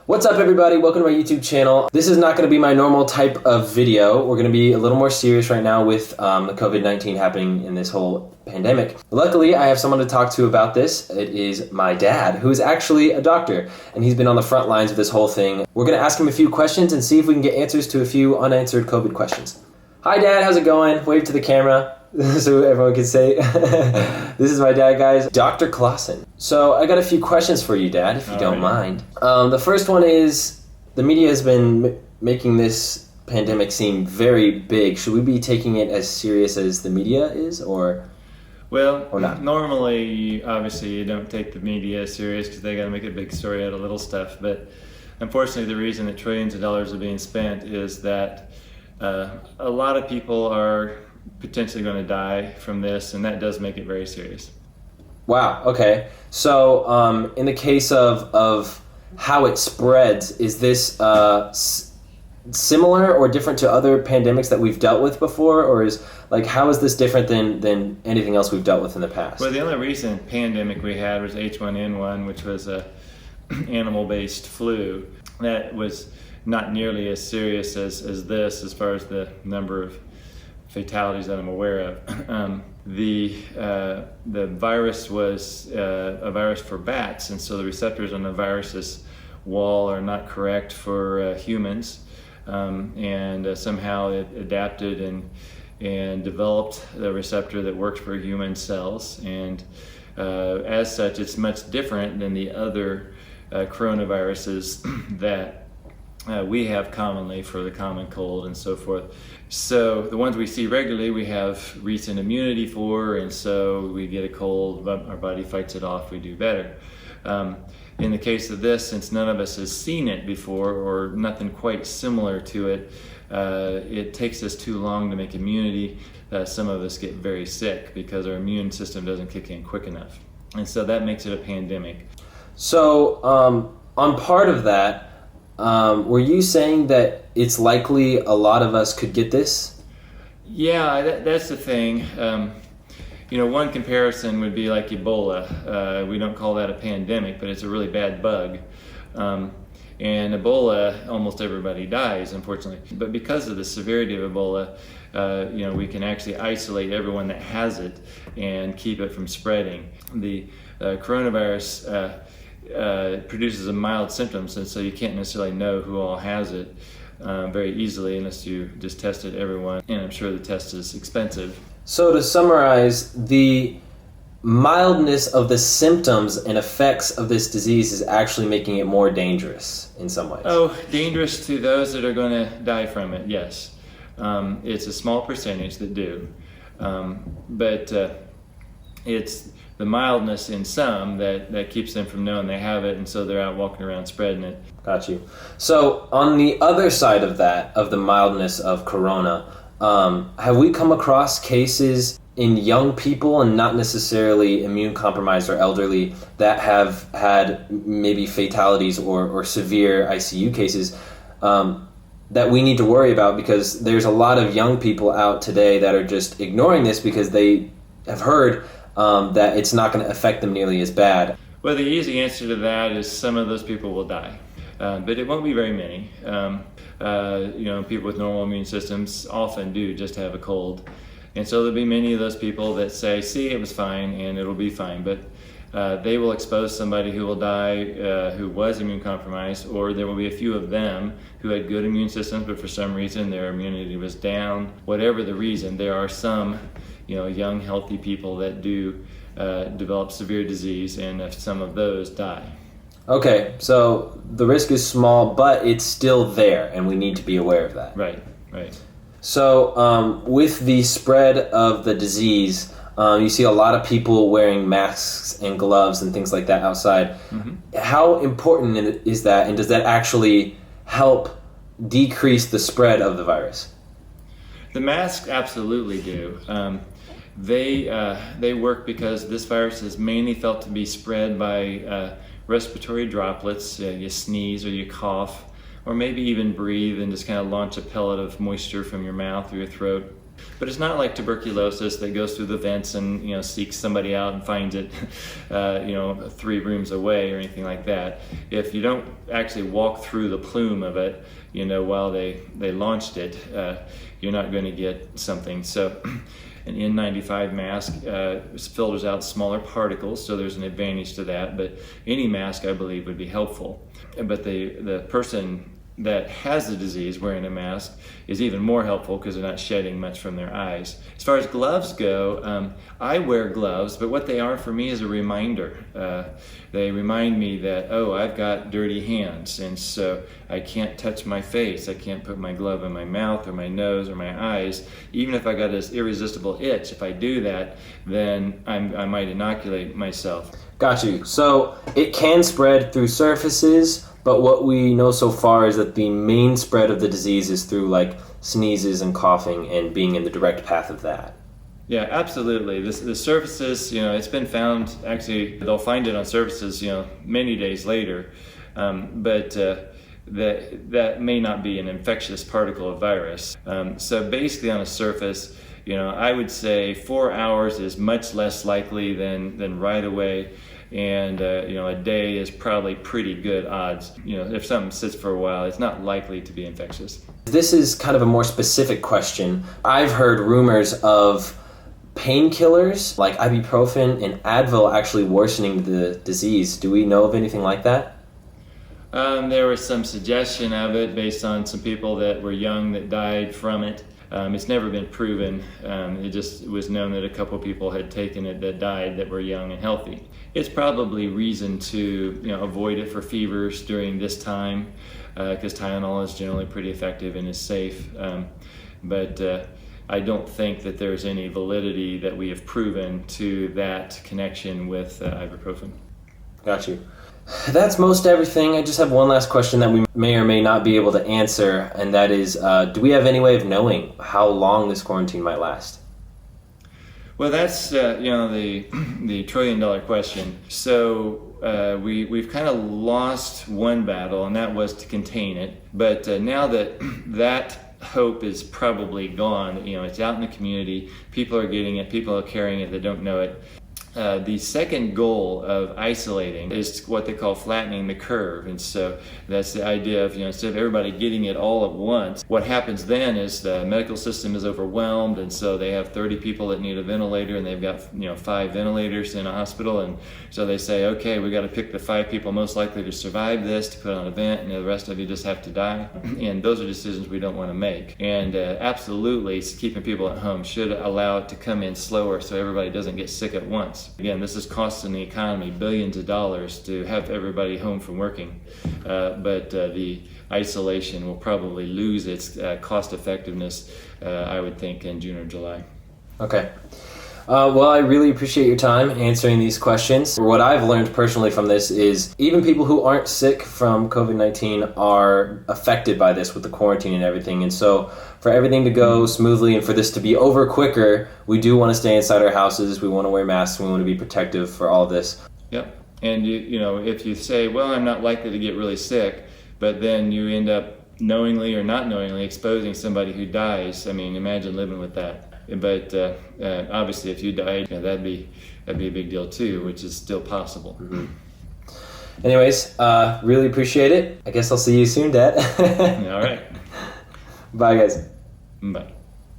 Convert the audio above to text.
What's up everybody, welcome to my YouTube channel. This is not going to be my normal type of video. We're going to be a little more serious right now with the COVID-19 happening in this whole pandemic. Luckily, I have someone to talk to about this. It is my dad, who is actually a doctor, and he's been on the front lines of this whole thing. We're going to ask him a few questions and see if we can get answers to a few unanswered COVID questions. Hi Dad, how's it going? Wave to the camera so everyone can say. This is my dad, guys. Dr. Klaasen. So I got a few questions for you, Dad, if you don't mind. The first one is, the media has been making this pandemic seem very big. Should we be taking it as serious as the media is, or not? Normally, obviously, you don't take the media serious because they got to make a big story out of little stuff. But unfortunately, the reason that trillions of dollars are being spent is that a lot of people are potentially going to die from this, and that does make it very serious. Wow, okay. So in the case of how it spreads, is this similar or different to other pandemics that we've dealt with before, or how is this different than anything else we've dealt with in the past? Well, the only recent pandemic we had was H1N1, which was a animal-based flu. That was not nearly as serious as this, as far as the number of fatalities that I'm aware of. The virus was a virus for bats, and so the receptors on the virus's wall are not correct for humans, and somehow it adapted and developed the receptor that works for human cells, and as such it's much different than the other coronaviruses that we have commonly for the common cold and so forth. So the ones we see regularly, we have recent immunity for, and so we get a cold, our body fights it off, we do better. In the case of this, since none of us has seen it before, or nothing quite similar to it, it takes us too long to make immunity. Some of us get very sick because our immune system doesn't kick in quick enough. And so that makes it a pandemic. So on part of that, were you saying that it's likely a lot of us could get this? Yeah, that's the thing. One comparison would be like Ebola. We don't call that a pandemic, but it's a really bad bug. And Ebola, almost everybody dies, unfortunately. But because of the severity of Ebola, we can actually isolate everyone that has it and keep it from spreading. The coronavirus produces a mild symptoms, and so you can't necessarily know who all has it very easily unless you just tested everyone, and I'm sure the test is expensive. So to summarize, the mildness of the symptoms and effects of this disease is actually making it more dangerous in some ways. Oh, dangerous to those that are going to die from it, yes. It's a small percentage that do, but it's the mildness in some that keeps them from knowing they have it, and so they're out walking around spreading it. Got you. So on the other side of that, of the mildness of corona, have we come across cases in young people, and not necessarily immune compromised or elderly, that have had maybe fatalities or severe ICU cases that we need to worry about? Because there's a lot of young people out today that are just ignoring this because they have heard that it's not going to affect them nearly as bad. Well, the easy answer to that is some of those people will die, but it won't be very many. People with normal immune systems often do just have a cold, and so there'll be many of those people that say, see, it was fine and it'll be fine, but they will expose somebody who will die who was immune compromised, or there will be a few of them who had good immune systems but for some reason their immunity was down. Whatever the reason, there are some young healthy people that do develop severe disease, and some of those die. Okay, so the risk is small, but it's still there, and we need to be aware of that. Right. So with the spread of the disease, you see a lot of people wearing masks and gloves and things like that outside. Mm-hmm. How important is that, and does that actually help decrease the spread of the virus? The masks absolutely do. They work because this virus is mainly felt to be spread by respiratory droplets. You sneeze or you cough, or maybe even breathe and just kind of launch a pellet of moisture from your mouth or your throat But it's not like tuberculosis that goes through the vents and seeks somebody out and finds it 3 rooms away or anything like that. If you don't actually walk through the plume of it, while they launched it, you're not going to get something. So an N95 mask filters out smaller particles, so there's an advantage to that. But any mask, I believe, would be helpful. But the person that has the disease wearing a mask is even more helpful because they're not shedding much from their eyes. As far as gloves go, I wear gloves, but what they are for me is a reminder. They remind me that, I've got dirty hands, and so I can't touch my face. I can't put my glove in my mouth or my nose or my eyes. Even if I got this irresistible itch, if I do that, then I might inoculate myself. Got you. So it can spread through surfaces, but what we know so far is that the main spread of the disease is through sneezes and coughing and being in the direct path of that. Yeah, absolutely. The surfaces, it's been found, actually, they'll find it on surfaces, many days later, but that may not be an infectious particle of virus. So basically on a surface, I would say 4 hours is much less likely than right away. And a day is probably pretty good odds. If something sits for a while, it's not likely to be infectious. This is kind of a more specific question. I've heard rumors of painkillers like Ibuprofen and Advil actually worsening the disease. Do we know of anything like that? There was some suggestion of it based on some people that were young that died from it. It's never been proven. It was known that a couple people had taken it that died that were young and healthy. It's probably reason to avoid it for fevers during this time because Tylenol is generally pretty effective and is safe. But I don't think that there's any validity that we have proven to that connection with ibuprofen. Got you. That's most everything. I just have one last question that we may or may not be able to answer, and that is, do we have any way of knowing how long this quarantine might last? Well, that's the trillion-dollar question. So we've kind of lost one battle, and that was to contain it. But now that hope is probably gone, it's out in the community. People are getting it. People are carrying it that don't know it. The second goal of isolating is what they call flattening the curve, and so that's the idea of instead of everybody getting it all at once, what happens then is the medical system is overwhelmed, and so they have 30 people that need a ventilator, and they've got 5 ventilators in a hospital, and so they say, okay, we got to pick the 5 people most likely to survive this to put on a vent, and the rest of you just have to die. And those are decisions we don't want to make. And absolutely, keeping people at home should allow it to come in slower so everybody doesn't get sick at once. Again, this is costing the economy billions of dollars to have everybody home from working, but the isolation will probably lose its cost effectiveness, I would think, in June or July. Okay. Well, I really appreciate your time answering these questions. What I've learned personally from this is even people who aren't sick from COVID-19 are affected by this with the quarantine and everything. And so for everything to go smoothly and for this to be over quicker, we do want to stay inside our houses. We want to wear masks. We want to be protective for all of this. Yep. And if you say, well, I'm not likely to get really sick, but then you end up knowingly or not knowingly exposing somebody who dies, imagine living with that. But obviously, if you died, that'd be a big deal too, which is still possible. Mm-hmm. Anyways, really appreciate it. I guess I'll see you soon, Dad. All right. Bye, guys. Bye.